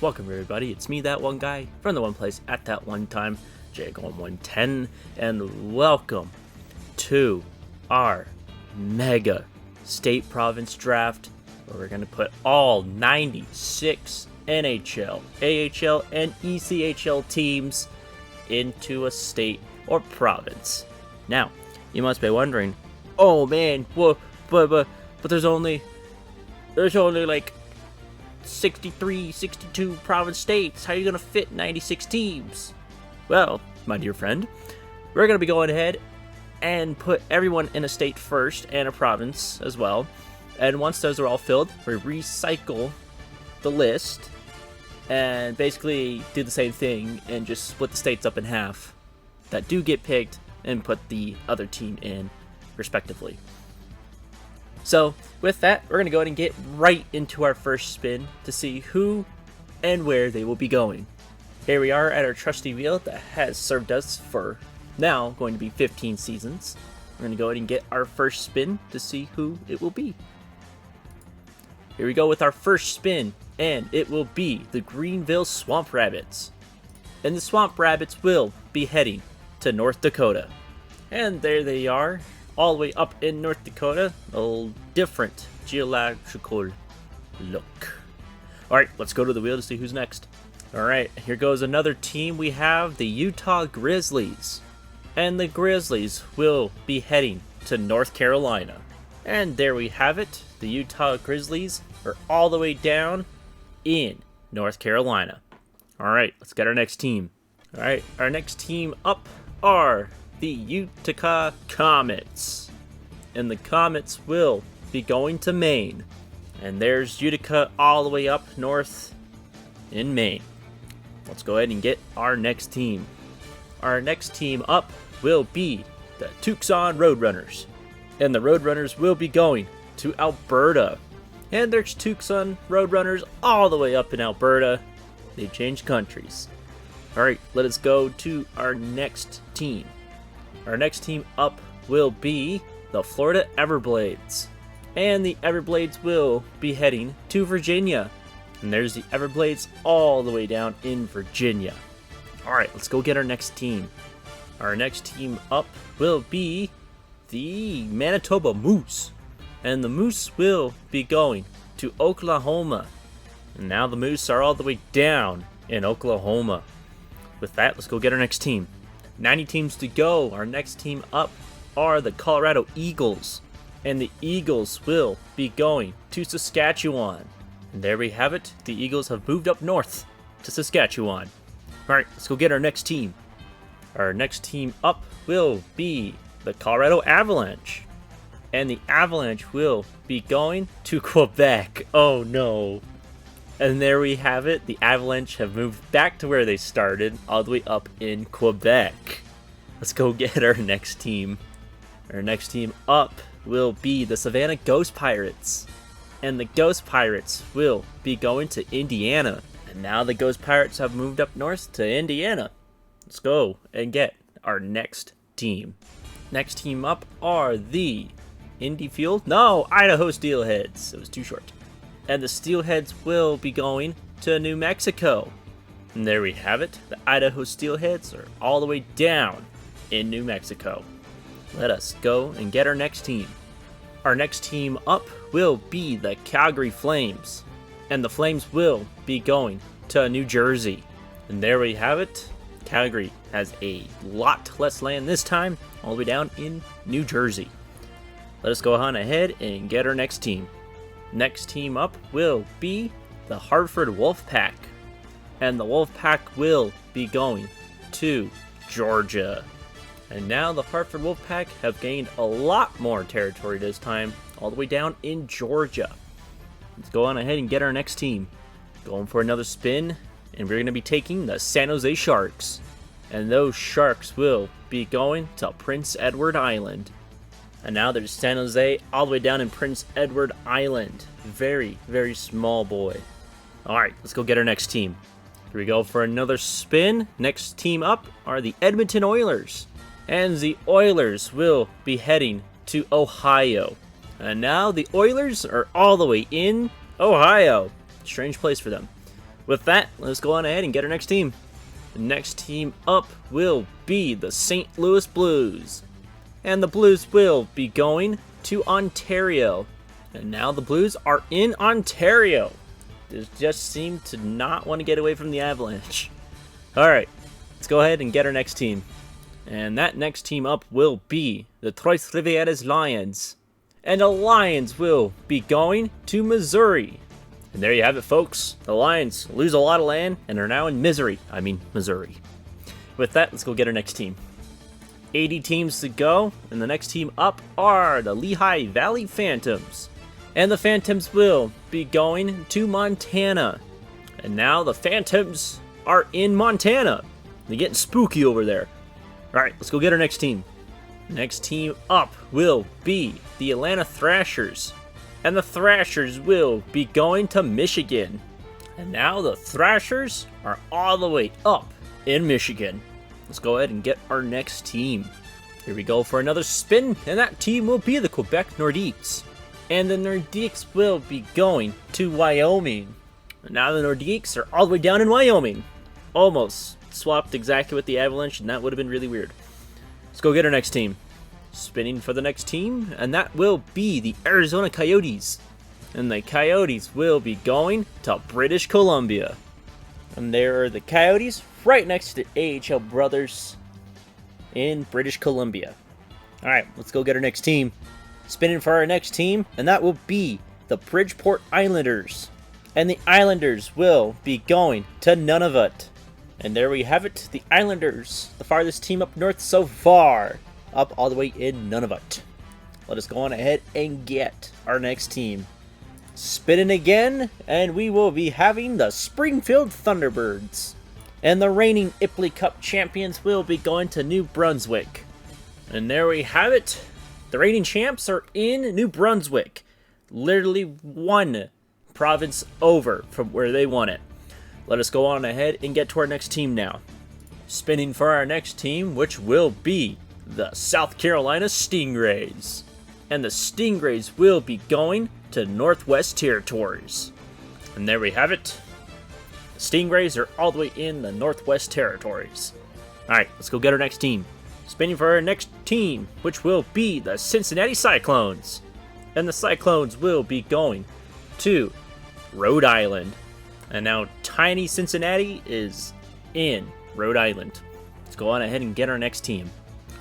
Welcome everybody, it's me, that one guy, from the one place at that one time, Jake1110, and welcome to our mega state province draft, where we're going to put all 96 NHL, AHL, and ECHL teams into a state or province. Now, you must be wondering, oh man, but there's only like 63, 62 province states. How are you going to fit 96 teams? Well, my dear friend, we're going to be going ahead and put everyone in a state first and a province as well. And once those are all filled, we recycle the list and basically do the same thing and just split the states up in half that do get picked and put the other team in respectively. So with that, we're going to go ahead and get right into our first spin to see who and where they will be going. Here we are at our trusty wheel that has served us for now going to be 15 seasons. We're going to go ahead and get our first spin to see who it will be. Here we go with our first spin, and it will be the Greenville Swamp Rabbits. And the Swamp Rabbits will be heading to North Dakota. And there they are, all the way up in North Dakota, a little different geological look. Alright, let's go to the wheel to see who's next. Alright, here goes another team. We have the Utah Grizzlies. And the Grizzlies will be heading to North Carolina. And there we have it. The Utah Grizzlies are all the way down in North Carolina. Alright, let's get our next team. Alright, our next team up are the Utica Comets. And the Comets will be going to Maine. And there's Utica all the way up north in Maine. Let's go ahead and get our next team. Our next team up will be the Tucson Roadrunners. And the Roadrunners will be going to Alberta. And there's Tucson Roadrunners all the way up in Alberta. They've changed countries. Alright, let us go to our next team. Our next team up will be the Florida Everblades. And the Everblades will be heading to Virginia. And there's the Everblades all the way down in Virginia. Alright, let's go get our next team. Our next team up will be the Manitoba Moose. And the Moose will be going to Oklahoma. And now the Moose are all the way down in Oklahoma. With that, let's go get our next team. 90 teams to go. Our next team up are the Colorado Eagles. And the Eagles will be going to Saskatchewan. And there we have it. The Eagles have moved up north to Saskatchewan. Alright, let's go get our next team. Our next team up will be the Colorado Avalanche. And the Avalanche will be going to Quebec. Oh no. And there we have it. The Avalanche have moved back to where they started, all the way up in Quebec. Let's go get our next team. Our next team up will be the Savannah Ghost Pirates. And the Ghost Pirates will be going to Indiana. And now the Ghost Pirates have moved up north to Indiana. Let's go and get our next team. Next team up are the Idaho Steelheads. It was too short. And the Steelheads will be going to New Mexico. And there we have it. The Idaho Steelheads are all the way down in New Mexico. Let us go and get our next team. Our next team up will be the Calgary Flames. And the Flames will be going to New Jersey. And there we have it. Calgary has a lot less land this time, all the way down in New Jersey. Let us go on ahead and get our next team. Next team up will be the Hartford Wolfpack. And the Wolfpack will be going to Georgia. And now the Hartford Wolfpack have gained a lot more territory this time, all the way down in Georgia. Let's go on ahead and get our next team. Going for another spin, and we're going to be taking the San Jose Sharks. And those Sharks will be going to Prince Edward Island. And now there's San Jose all the way down in Prince Edward Island. Very, very small boy. Alright, let's go get our next team. Here we go for another spin. Next team up are the Edmonton Oilers. And the Oilers will be heading to Ohio. And now the Oilers are all the way in Ohio. Strange place for them. With that, let's go on ahead and get our next team. The next team up will be the St. Louis Blues. And the Blues will be going to Ontario. And now the Blues are in Ontario. They just seem to not want to get away from the Avalanche. Alright, let's go ahead and get our next team. And that next team up will be the Trois Rivières Lions. And the Lions will be going to Missouri. And there you have it, folks. The Lions lose a lot of land and are now in Missouri. With that, let's go get our next team. 80 teams to go, and the next team up are the Lehigh Valley Phantoms. And the Phantoms will be going to Montana. And now the Phantoms are in Montana. They're getting spooky over there. Alright, let's go get our next team. Next team up will be the Atlanta Thrashers. And the Thrashers will be going to Michigan. And now the Thrashers are all the way up in Michigan. Let's go ahead and get our next team. Here we go for another spin, and that team will be the Quebec Nordiques. And the Nordiques will be going to Wyoming. And now the Nordiques are all the way down in Wyoming. Almost swapped exactly with the Avalanche, and that would have been really weird. Let's go get our next team. Spinning for the next team, and that will be the Arizona Coyotes. And the Coyotes will be going to British Columbia. And there are the Coyotes right next to AHL Brothers in British Columbia. Alright, let's go get our next team. Spinning for our next team, and that will be the Bridgeport Islanders. And the Islanders will be going to Nunavut. And there we have it, the Islanders, the farthest team up north so far, up all the way in Nunavut. Let us go on ahead and get our next team. Spinning again, and we will be having the Springfield Thunderbirds. And the reigning Imply Cup champions will be going to New Brunswick. And there we have it. The reigning champs are in New Brunswick. Literally one province over from where they won it. Let us go on ahead and get to our next team now. Spinning for our next team, which will be the South Carolina Stingrays. And the Stingrays will be going to Northwest Territories. And there we have it. The Stingrays are all the way in the Northwest Territories. Alright, let's go get our next team. Spinning for our next team, which will be the Cincinnati Cyclones. And the Cyclones will be going to Rhode Island. And now tiny Cincinnati is in Rhode Island. Let's go on ahead and get our next team.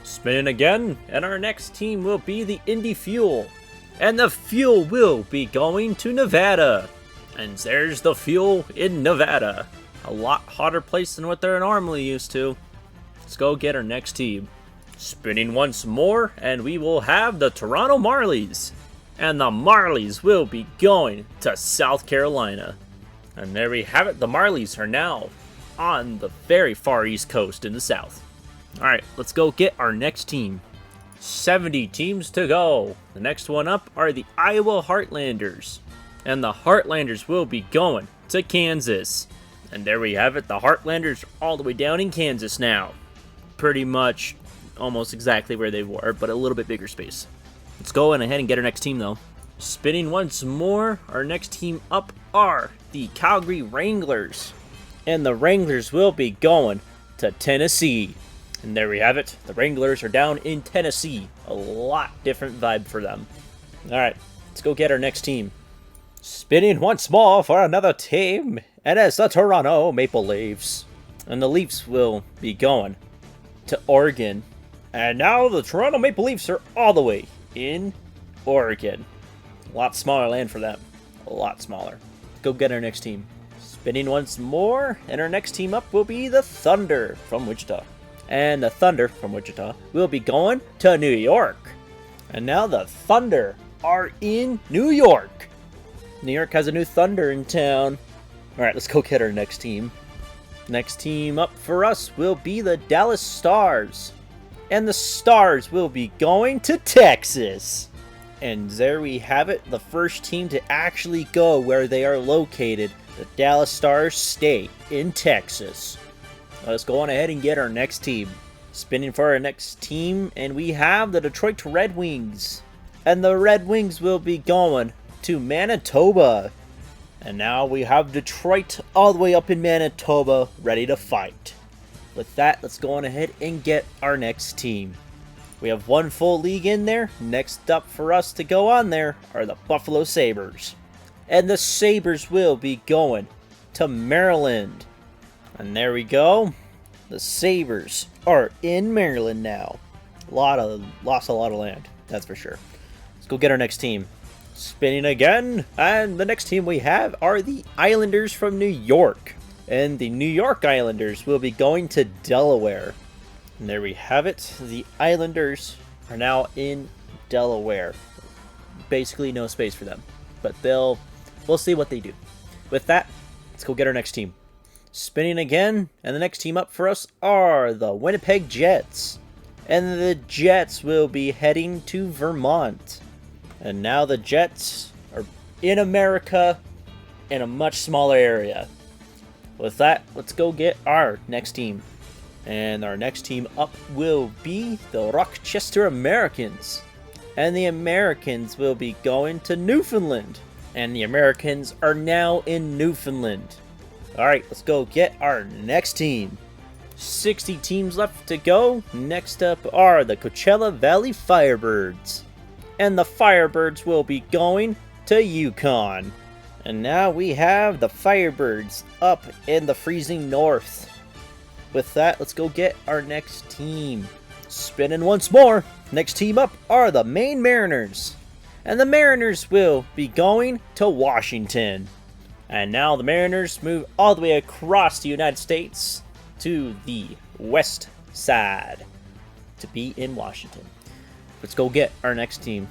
Spinning again, and our next team will be the Indy Fuel. And the Fuel will be going to Nevada. And there's the Fuel in Nevada. A lot hotter place than what they're normally used to. Let's go get our next team. Spinning once more, and we will have the Toronto Marlies. And the Marlies will be going to South Carolina. And there we have it. The Marlies are now on the very far east coast in the south. Alright, let's go get our next team. 70 teams to go. The next one up are the Iowa Heartlanders. And the Heartlanders will be going to Kansas. And there we have it. The Heartlanders are all the way down in Kansas now. Pretty much almost exactly where they were, but a little bit bigger space. Let's go ahead and get our next team though. Spinning once more, our next team up are the Calgary Wranglers. And the Wranglers will be going to Tennessee. And there we have it. The Wranglers are down in Tennessee. A lot different vibe for them. Alright, let's go get our next team. Spinning once more for another team. And it's the Toronto Maple Leafs. And the Leafs will be going to Oregon. And now the Toronto Maple Leafs are all the way in Oregon. A lot smaller land for them. A lot smaller. Go get our next team. Spinning once more, and our next team up will be the Thunder from Wichita. And the Thunder from Wichita will be going to New York. And now the Thunder are in New York. New York has a new Thunder in town. Alright, let's go get our next team. Next team up for us will be the Dallas Stars. And the Stars will be going to Texas. And there we have it, the first team to actually go where they are located. The Dallas Stars stay in Texas. Let's go on ahead and get our next team. Spinning for our next team, and we have the Detroit Red Wings. And the Red Wings will be going to Manitoba. And now we have Detroit all the way up in Manitoba ready to fight. With that, let's go on ahead and get our next team. We have one full league in there. Next up for us to go on there are the Buffalo Sabres. And the Sabres will be going to Maryland. And there we go. The Sabres are in Maryland now. Lost a lot of land, that's for sure. Let's go get our next team. Spinning again, and the next team we have are the Islanders from New York. And the New York Islanders will be going to Delaware. And there we have it. The Islanders are now in Delaware. Basically no space for them, but we'll see what they do. With that, let's go get our next team. Spinning again, and the next team up for us are the Winnipeg Jets. And the Jets will be heading to Vermont. And now the Jets are in America in a much smaller area. With that, let's go get our next team. And our next team up will be the Rochester Americans. And the Americans will be going to Newfoundland. And the Americans are now in Newfoundland. Alright, let's go get our next team. 60 teams left to go. Next up are the Coachella Valley Firebirds. And the Firebirds will be going to Yukon. And now we have the Firebirds up in the freezing north. With that, let's go get our next team. Spinning once more. Next team up are the Maine Mariners. And the Mariners will be going to Washington. And now the Mariners move all the way across the United States to the west side to be in Washington. Let's go get our next team.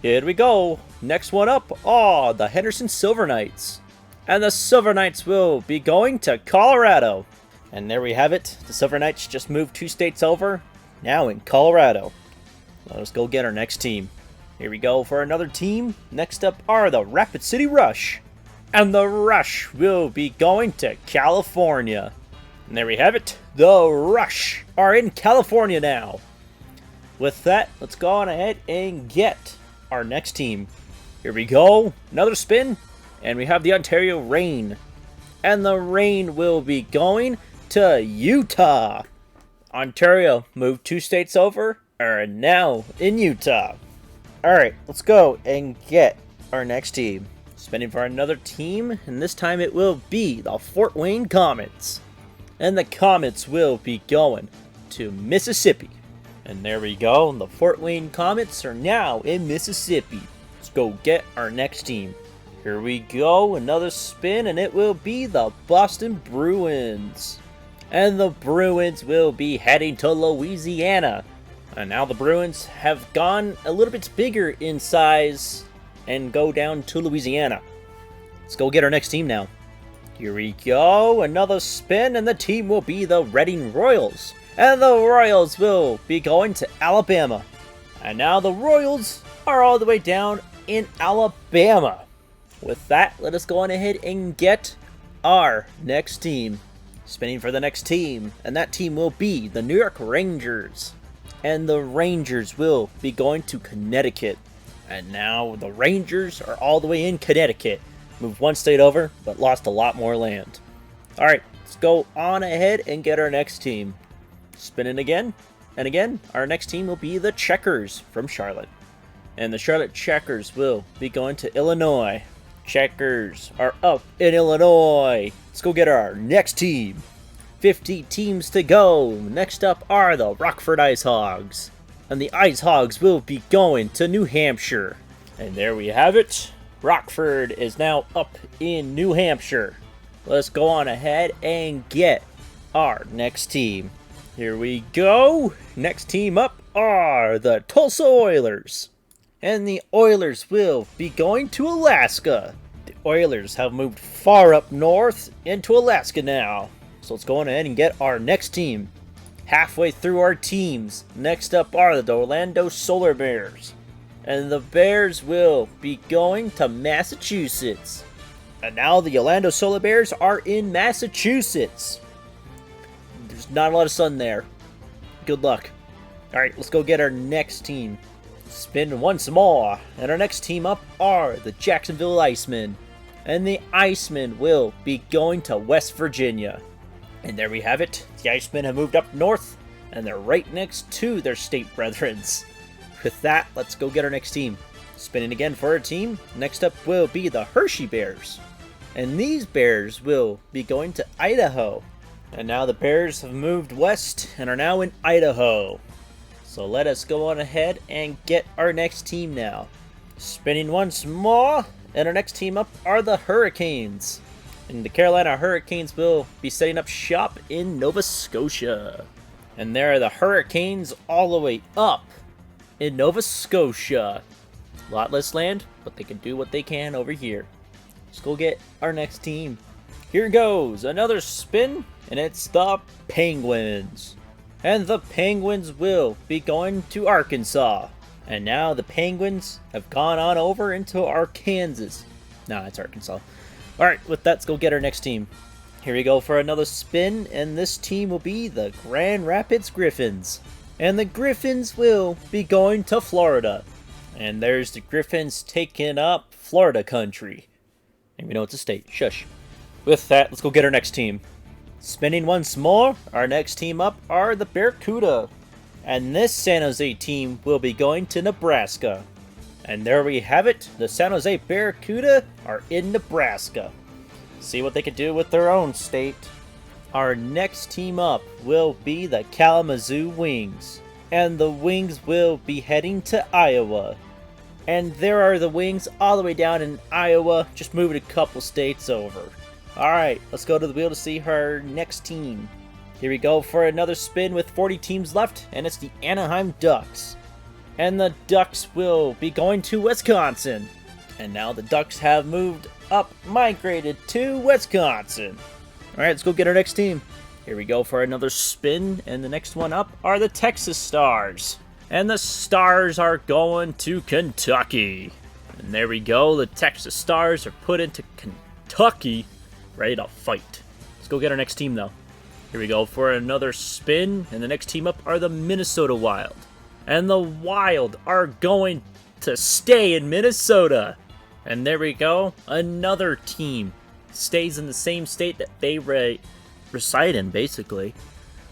Here we go. Next one up are the Henderson Silver Knights. And the Silver Knights will be going to Colorado. And there we have it. The Silver Knights just moved 2 states over. Now in Colorado. Let us go get our next team. Here we go for another team. Next up are the Rapid City Rush. And the Rush will be going to California. And there we have it. The Rush are in California now. With that, let's go on ahead and get our next team. Here we go. Another spin. And we have the Ontario Reign. And the Reign will be going to Utah. Ontario moved 2 states over. Are now in Utah. Alright, let's go and get our next team. Spinning for another team. And this time it will be the Fort Wayne Comets. And the Comets will be going to Mississippi. And there we go. The Fort Wayne Comets are now in Mississippi. Let's go get our next team. Here we go. Another spin, and it will be the Boston Bruins. And the Bruins will be heading to Louisiana. And now the Bruins have gone a little bit bigger in size and go down to Louisiana. Let's go get our next team now. Here we go. Another spin, and the team will be the Reading Royals. And the Royals will be going to Alabama. And now the Royals are all the way down in Alabama. With that, let us go on ahead and get our next team. Spinning for the next team. And that team will be the New York Rangers. And the Rangers will be going to Connecticut. And now the Rangers are all the way in Connecticut. Moved 1 state over, but lost a lot more land. Alright, let's go on ahead and get our next team. Spinning again, and again, our next team will be the Checkers from Charlotte. And the Charlotte Checkers will be going to Illinois. Checkers are up in Illinois. Let's go get our next team. 50 teams to go. Next up are the Rockford Ice Hogs. And the Ice Hogs will be going to New Hampshire. And there we have it. Rockford is now up in New Hampshire. Let's go on ahead and get our next team. Here we go. Next team up are the Tulsa Oilers. And the Oilers will be going to Alaska. The Oilers have moved far up north into Alaska now. So let's go on ahead and get our next team. Halfway through our teams. Next up are the Orlando Solar Bears. And the Bears will be going to Massachusetts. And now the Orlando Solar Bears are in Massachusetts. There's not a lot of sun there. Good luck. Alright, let's go get our next team. Spin once more. And our next team up are the Jacksonville Icemen. And the Icemen will be going to West Virginia. And there we have it. The Icemen have moved up north, and they're right next to their state brethrens. With that, let's go get our next team. Spinning again for our team. Next up will be the Hershey Bears. And these Bears will be going to Idaho. And now the Bears have moved west and are now in Idaho. So let us go on ahead and get our next team now. Spinning once more. And our next team up are the Hurricanes. And the Carolina Hurricanes will be setting up shop in Nova Scotia. And there are the Hurricanes all the way up in Nova Scotia. A lot less land, but they can do what they can over here. Let's go get our next team. Here goes another spin, and it's the Penguins. And the Penguins will be going to Arkansas. And now the Penguins have gone on over into Arkansas. Nah, it's Arkansas. Alright, with that, let's go get our next team. Here we go for another spin, and this team will be the Grand Rapids Griffins. And the Griffins will be going to Florida. And there's the Griffins taking up Florida country. And we know it's a state. Shush. With that, let's go get our next team. Spinning once more, our next team up are the Barracuda. And this San Jose team will be going to Nebraska. And there we have it. The San Jose Barracuda are in Nebraska. See what they can do with their own state. Our next team up will be the Kalamazoo Wings. And the Wings will be heading to Iowa. And there are the Wings all the way down in Iowa, just moving a couple states over. Alright, let's go to the wheel to see our next team. Here we go for another spin with 40 teams left, and it's the Anaheim Ducks. And the Ducks will be going to Wisconsin. And now the Ducks have moved up, migrated to Wisconsin. Alright, let's go get our next team. Here we go for another spin, and the next one up are the Texas Stars. And the Stars are going to Kentucky. And there we go, the Texas Stars are put into Kentucky, ready to fight. Let's go get our next team, though. Here we go for another spin, and the next team up are the Minnesota Wild. And the Wild are going to stay in Minnesota. And there we go, another team stays in the same state that they reside in, basically.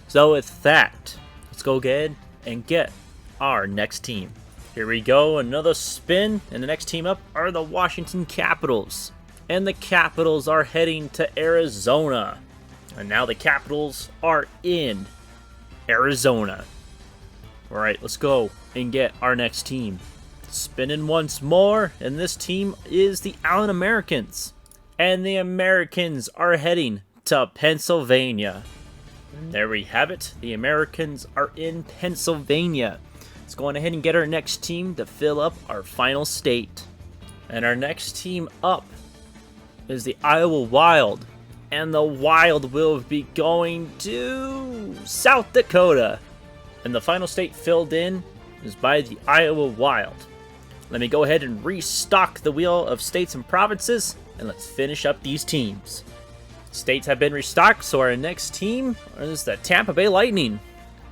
So with that, let's go ahead and get our next team. Here we go, another spin, and the next team up are the Washington Capitals. And the Capitals are heading to Arizona. And now the Capitals are in Arizona. Alright, let's go and get our next team. Spinning once more, and this team is the Allen Americans. And the Americans are heading to Pennsylvania. And there we have it. The Americans are in Pennsylvania. Let's go on ahead and get our next team to fill up our final state. And our next team up is the Iowa Wild. And the Wild will be going to South Dakota. And the final state filled in is by the Iowa Wild. Let me go ahead and restock the wheel of states and provinces, and let's finish up these teams. States have been restocked, so our next team is the Tampa Bay Lightning.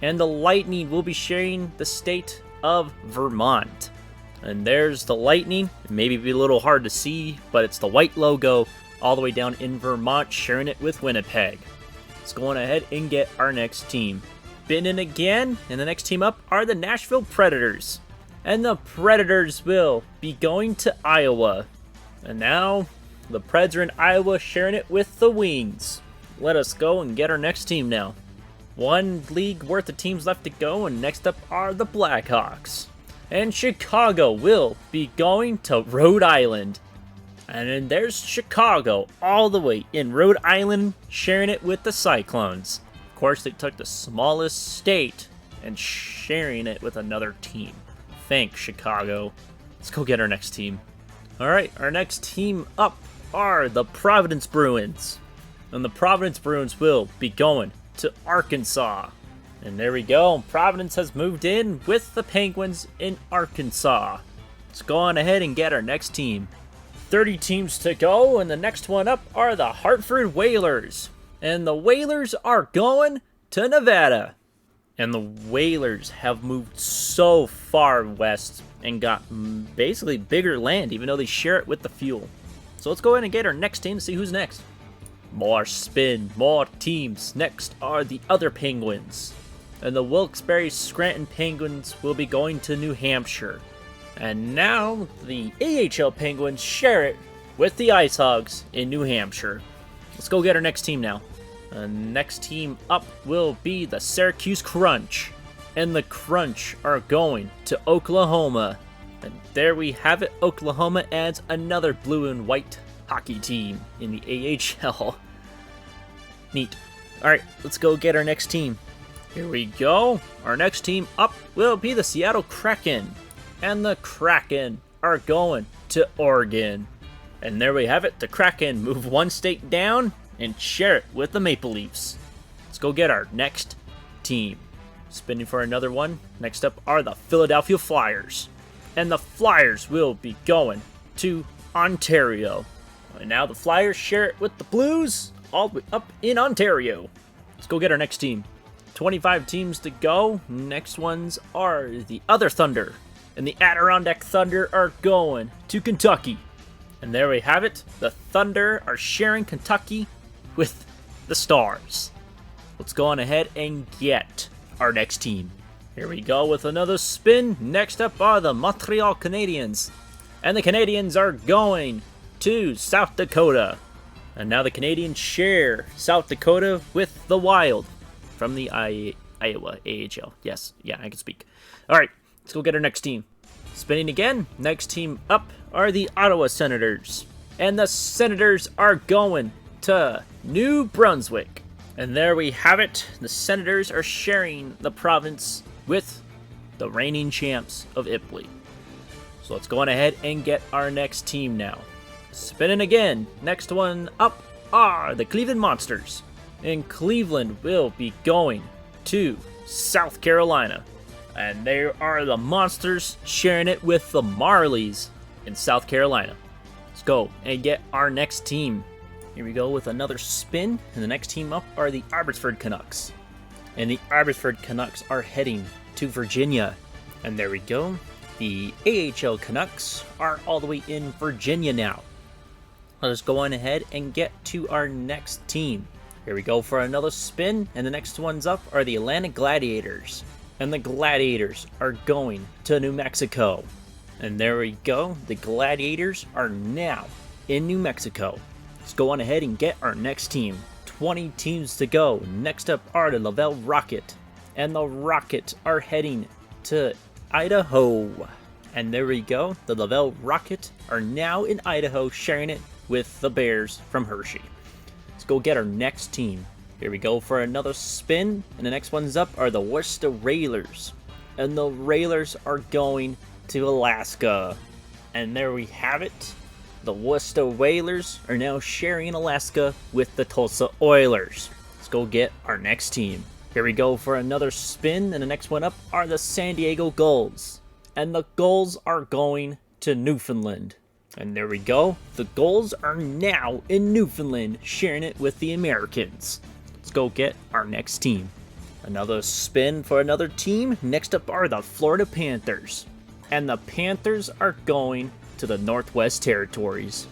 And the Lightning will be sharing the state of Vermont. And there's the Lightning. It may be a little hard to see, but it's the white logo all the way down in Vermont, sharing it with Winnipeg. Let's go on ahead and get our next team. Spinning again, and the next team up are the Nashville Predators. And the Predators will be going to Iowa. And now, the Preds are in Iowa, sharing it with the Wings. Let us go and get our next team now. One league worth of teams left to go, and next up are the Blackhawks. And Chicago will be going to Rhode Island. And then there's Chicago, all the way in Rhode Island, sharing it with the Cyclones. Of course, they took the smallest state and sharing it with another team. Thanks, Chicago. Let's go get our next team. Alright, our next team up are the Providence Bruins. And the Providence Bruins will be going to Arkansas. And there we go. Providence has moved in with the Penguins in Arkansas. Let's go on ahead and get our next team. 30 teams to go, and the next one up are the Hartford Whalers. And the Whalers are going to Nevada. And the Whalers have moved so far west and got basically bigger land, even though they share it with the Fuel. So let's go ahead and get our next team to see who's next. More spin, more teams. Next are the other Penguins. And the Wilkes-Barre Scranton Penguins will be going to New Hampshire. And now the AHL Penguins share it with the Ice Hogs in New Hampshire. Let's go get our next team now. The next team up will be the Syracuse Crunch. And the Crunch are going to Oklahoma. And there we have it. Oklahoma adds another blue and white hockey team in the AHL. Neat. Alright, let's go get our next team. Here we go. Our next team up will be the Seattle Kraken. And the Kraken are going to Oregon. And there we have it. The Kraken move one state down and share it with the Maple Leafs. Let's go get our next team. Spinning for another one. Next up are the Philadelphia Flyers. And the Flyers will be going to Ontario. And now the Flyers share it with the Blues all the way up in Ontario. Let's go get our next team. 25 teams to go. Next ones are the other Thunder. And the Adirondack Thunder are going to Kentucky. And there we have it. The Thunder are sharing Kentucky with the Stars. Let's go on ahead and get our next team. Here we go with another spin. Next up are the Montreal Canadiens. And the Canadiens are going to South Dakota. And now the Canadiens share South Dakota with the Wild from the Iowa AHL. Yes, yeah, I can speak. Alright, let's go get our next team. Spinning again. Next team up are the Ottawa Senators. And the Senators are going to New Brunswick. And there we have it. The Senators are sharing the province with the reigning champs of Imply. So let's go on ahead and get our next team now. Spinning again. Next one up are the Cleveland Monsters. And Cleveland will be going to South Carolina. And there are the Monsters sharing it with the Marlies in South Carolina. Let's go and get our next team. Here we go with another spin. And the next team up are the Abbotsford Canucks. And the Abbotsford Canucks are heading to Virginia. And there we go. The AHL Canucks are all the way in Virginia now. Let us go on ahead and get to our next team. Here we go for another spin. And the next ones up are the Atlanta Gladiators. And the Gladiators are going to New Mexico. And there we go. The Gladiators are now in New Mexico. Let's go on ahead and get our next team. 20 teams to go. Next up are the Laval Rocket. And the Rocket are heading to Idaho. And there we go. The Laval Rocket are now in Idaho, sharing it with the Bears from Hershey. Let's go get our next team. Here we go for another spin. And the next ones up are the Worcester Railers. And the Railers are going to Alaska. And there we have it. The Worcester Whalers are now sharing Alaska with the Tulsa Oilers. Let's go get our next team. Here we go for another spin, and the next one up are the San Diego Gulls. And the Gulls are going to Newfoundland. And there we go. The Gulls are now in Newfoundland, sharing it with the Americans. Let's go get our next team. Another spin for another team. Next up are the Florida Panthers. And the Panthers are going to the Northwest Territories.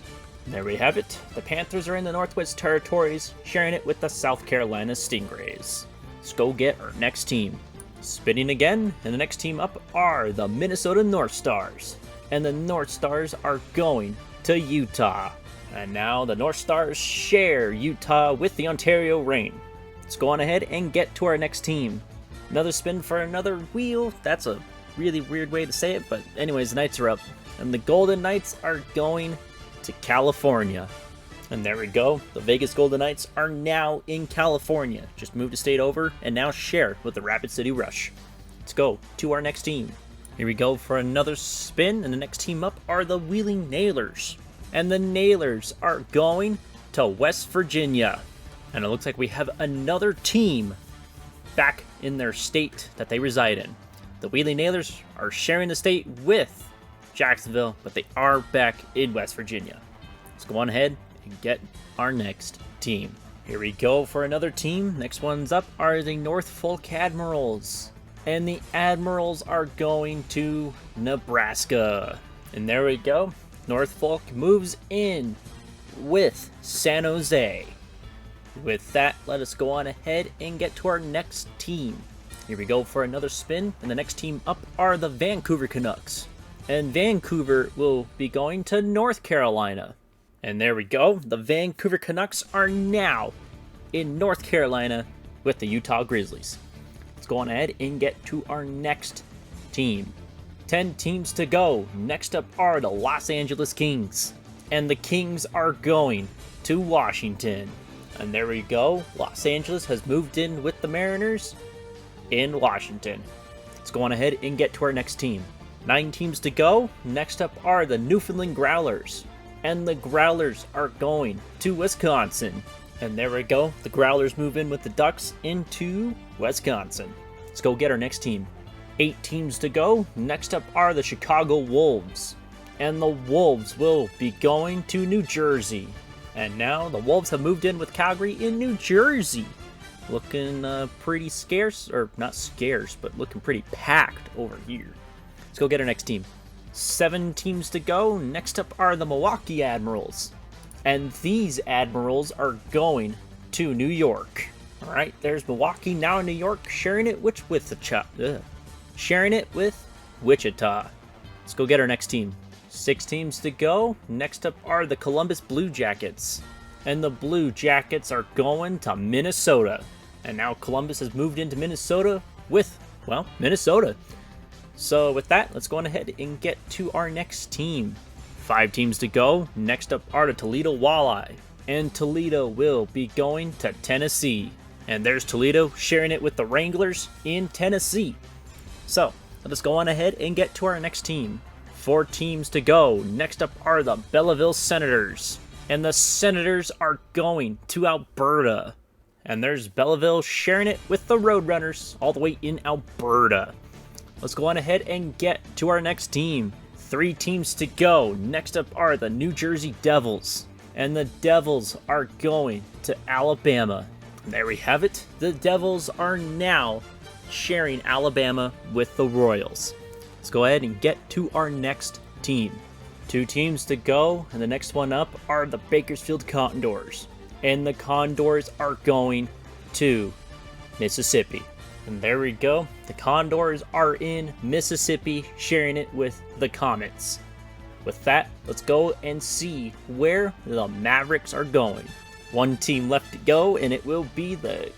And there we have it. The Panthers are in the Northwest Territories, sharing it with the South Carolina Stingrays. Let's go get our next team. Spinning again, and the next team up are the Minnesota North Stars. And the North Stars are going to Utah. And now the North Stars share Utah with the Ontario Reign. Let's go on ahead and get to our next team. Another spin for another wheel. That's a really weird way to say it, but anyways, the Knights are up. And the Golden Knights are going to California. And there we go. The Vegas Golden Knights are now in California. Just moved a state over and now share with the Rapid City Rush. Let's go to our next team. Here we go for another spin. And the next team up are the Wheeling Nailers. And the Nailers are going to West Virginia. And it looks like we have another team back in their state that they reside in. The Wheeling Nailers are sharing the state with Jacksonville, but they are back in West Virginia. Let's go on ahead and get our next team. Here we go for another team. Next ones up are the Norfolk Admirals. And the Admirals are going to Nebraska. And there we go. Norfolk moves in with San Jose. With that, let us go on ahead and get to our next team. Here we go for another spin, and the next team up are the Vancouver Canucks. And Vancouver will be going to North Carolina. And there we go, the Vancouver Canucks are now in North Carolina with the Utah Grizzlies. Let's go on ahead and get to our next team. 10 teams to go. Next up are the Los Angeles Kings. And the Kings are going to Washington. And there we go. Los Angeles has moved in with the Mariners in Washington. Let's go on ahead and get to our next team. 9 teams to go. Next up are the Newfoundland Growlers. And the Growlers are going to Wisconsin. And there we go. The Growlers move in with the Ducks into Wisconsin. Let's go get our next team. 8 teams to go. Next up are the Chicago Wolves. And the Wolves will be going to New Jersey. And now the Wolves have moved in with Calgary in New Jersey. Looking pretty scarce, or not scarce, but looking pretty packed over here. Let's go get our next team. 7 teams to go. Next up are the Milwaukee Admirals. And these Admirals are going to New York. All right, there's Milwaukee now in New York, sharing it with Wichita. Let's go get our next team. 6 teams to go. Next up are the Columbus Blue Jackets. And the Blue Jackets are going to Minnesota. And now Columbus has moved into Minnesota with, well, Minnesota. So with that, let's go on ahead and get to our next team. 5 teams to go. Next up are the Toledo Walleye. And Toledo will be going to Tennessee. And there's Toledo sharing it with the Wranglers in Tennessee. So, let us go on ahead and get to our next team. 4 teams to go. Next up are the Belleville Senators. And the Senators are going to Alberta. And there's Belleville sharing it with the Roadrunners all the way in Alberta. Let's go on ahead and get to our next team. 3 teams to go. Next up are the New Jersey Devils. And the Devils are going to Alabama. And there we have it. The Devils are now sharing Alabama with the Royals. Let's go ahead and get to our next team. 2 teams to go, and the next one up are the Bakersfield Condors. And the Condors are going to Mississippi. And there we go. The Condors are in Mississippi, sharing it with the Comets. With that, let's go and see where the Mavericks are going. 1 team left to go, and it will be the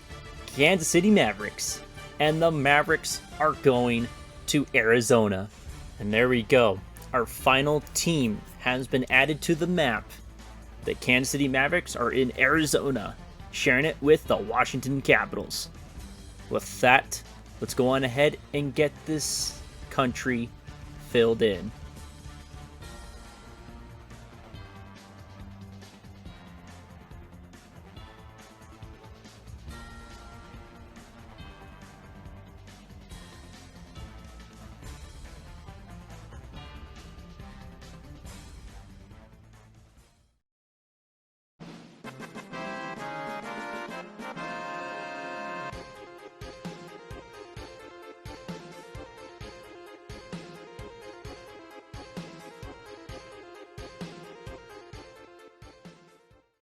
Kansas City Mavericks. And the Mavericks are going to Arizona. And there we go. Our final team has been added to the map. The Kansas City Mavericks are in Arizona, sharing it with the Washington Capitals. With that, let's go on ahead and get this country filled in.